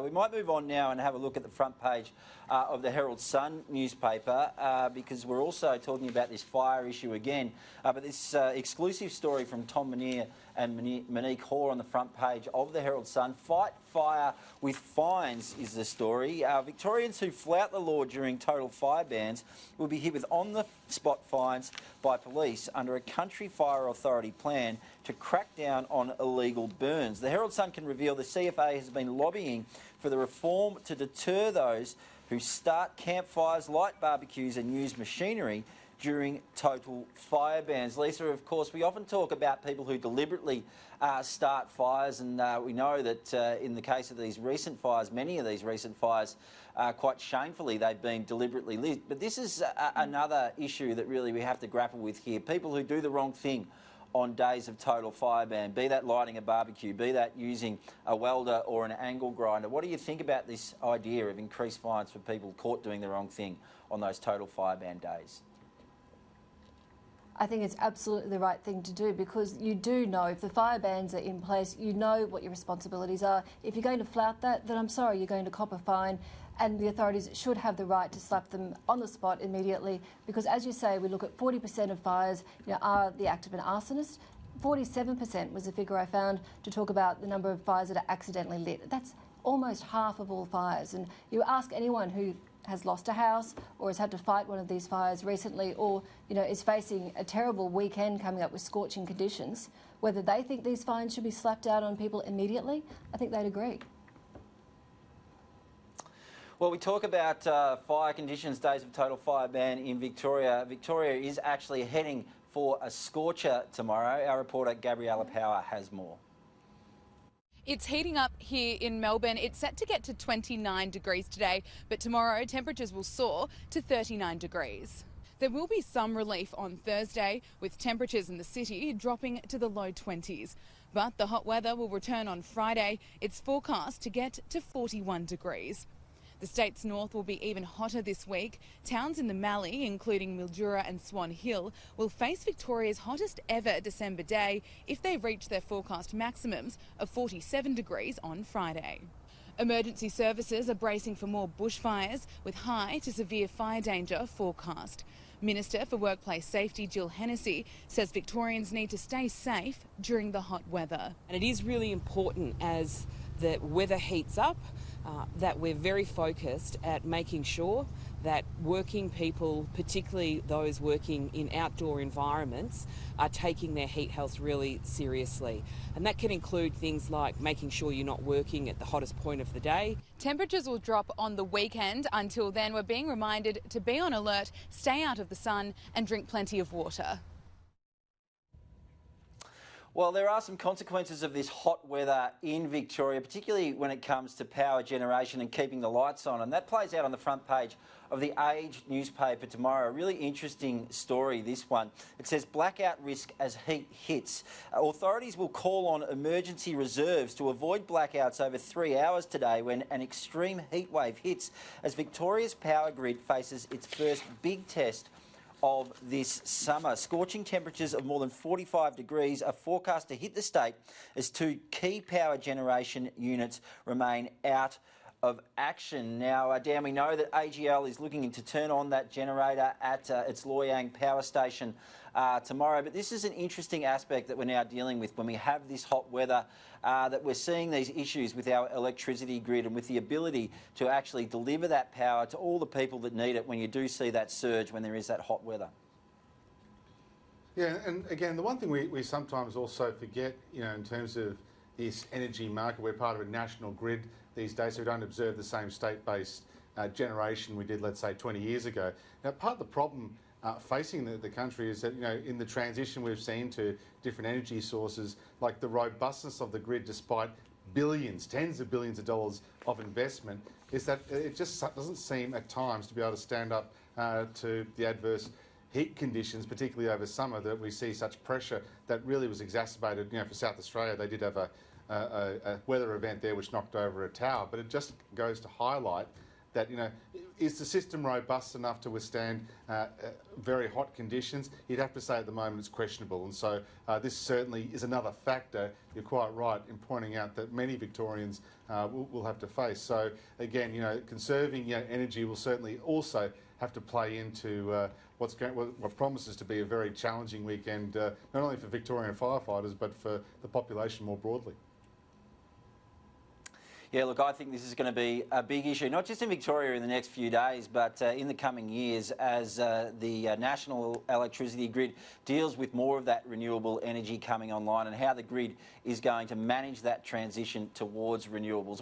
We might move on now and have a look at the front page of the Herald Sun newspaper because we're also talking about this fire issue again. But this exclusive story from Tom Muneer and Monique Hoare on the front page of the Herald Sun. Fight fire with fines is the story. Victorians who flout the law during total fire bans will be hit with on-the-spot fines by police under a Country Fire Authority plan to crack down on illegal burns. The Herald Sun can reveal the CFA has been lobbying for the reform to deter those who start campfires, light barbecues and use machinery during total fire bans. Leisa, of course, we often talk about people who deliberately start fires, and we know that in the case of these recent fires, many of these recent fires, quite shamefully, they've been deliberately lit. But this is another issue that really we have to grapple with here. People who do the wrong thing on days of total fire ban, be that lighting a barbecue, be that using a welder or an angle grinder. What do you think about this idea of increased fines for people caught doing the wrong thing on those total fire ban days? I think it's absolutely the right thing to do, because you do know if the fire bans are in place, you know what your responsibilities are. If you're going to flout that, then I'm sorry, you're going to cop a fine, and the authorities should have the right to slap them on the spot immediately, because as you say, we look at 40% of fires are the act of an arsonist. 47% was the figure I found to talk about the number of fires that are accidentally lit. That's almost half of all fires, and you ask anyone who has lost a house or has had to fight one of these fires recently, or is facing a terrible weekend coming up with scorching conditions, whether they think these fines should be slapped out on people immediately, I think they'd agree. Well, we talk about fire conditions, days of total fire ban in Victoria. Victoria is actually heading for a scorcher tomorrow. Our reporter Gabriella Power has more. It's heating up here in Melbourne. It's set to get to 29 degrees today, but tomorrow temperatures will soar to 39 degrees. There will be some relief on Thursday, with temperatures in the city dropping to the low 20s. But the hot weather will return on Friday. It's forecast to get to 41 degrees. The state's north will be even hotter this week. Towns in the Mallee, including Mildura and Swan Hill, will face Victoria's hottest ever December day if they reach their forecast maximums of 47 degrees on Friday. Emergency services are bracing for more bushfires, with high to severe fire danger forecast. Minister for Workplace Safety Jill Hennessy says Victorians need to stay safe during the hot weather. And it is really important as the weather heats up that we're very focused at making sure that working people, particularly those working in outdoor environments, are taking their heat health really seriously. And that can include things like making sure you're not working at the hottest point of the day. Temperatures will drop on the weekend. Until then, we're being reminded to be on alert, stay out of the sun and drink plenty of water. Well, there are some consequences of this hot weather in Victoria, particularly when it comes to power generation and keeping the lights on. And that plays out on the front page of the Age newspaper tomorrow. A really interesting story, this one. It says blackout risk as heat hits. Authorities will call on emergency reserves to avoid blackouts over 3 hours today when an extreme heat wave hits, as Victoria's power grid faces its first big test of this summer. Scorching temperatures of more than 45 degrees are forecast to hit the state as two key power generation units remain out of action. Now, Dan, we know that AGL is looking to turn on that generator at its Loy Yang power station tomorrow, but this is an interesting aspect that we're now dealing with when we have this hot weather, that we're seeing these issues with our electricity grid and with the ability to actually deliver that power to all the people that need it when you do see that surge when there is that hot weather. Yeah, and again, the one thing we sometimes also forget, in terms of this energy market, we're part of a national grid these days, so we don't observe the same state-based generation we did, let's say, 20 years ago. Now, part of the problem facing the country is that, in the transition we've seen to different energy sources, like the robustness of the grid, despite billions, tens of billions of dollars of investment, is that it just doesn't seem at times to be able to stand up to the adverse heat conditions, particularly over summer, that we see such pressure that really was exacerbated. For South Australia, they did have a weather event there which knocked over a tower, but it just goes to highlight that, is the system robust enough to withstand very hot conditions? You'd have to say at the moment it's questionable, and so this certainly is another factor. You're quite right in pointing out that many Victorians will have to face. So again, conserving energy will certainly also have to play into what promises to be a very challenging weekend, not only for Victorian firefighters but for the population more broadly. Yeah, look, I think this is going to be a big issue, not just in Victoria in the next few days, but in the coming years as the national electricity grid deals with more of that renewable energy coming online and how the grid is going to manage that transition towards renewables.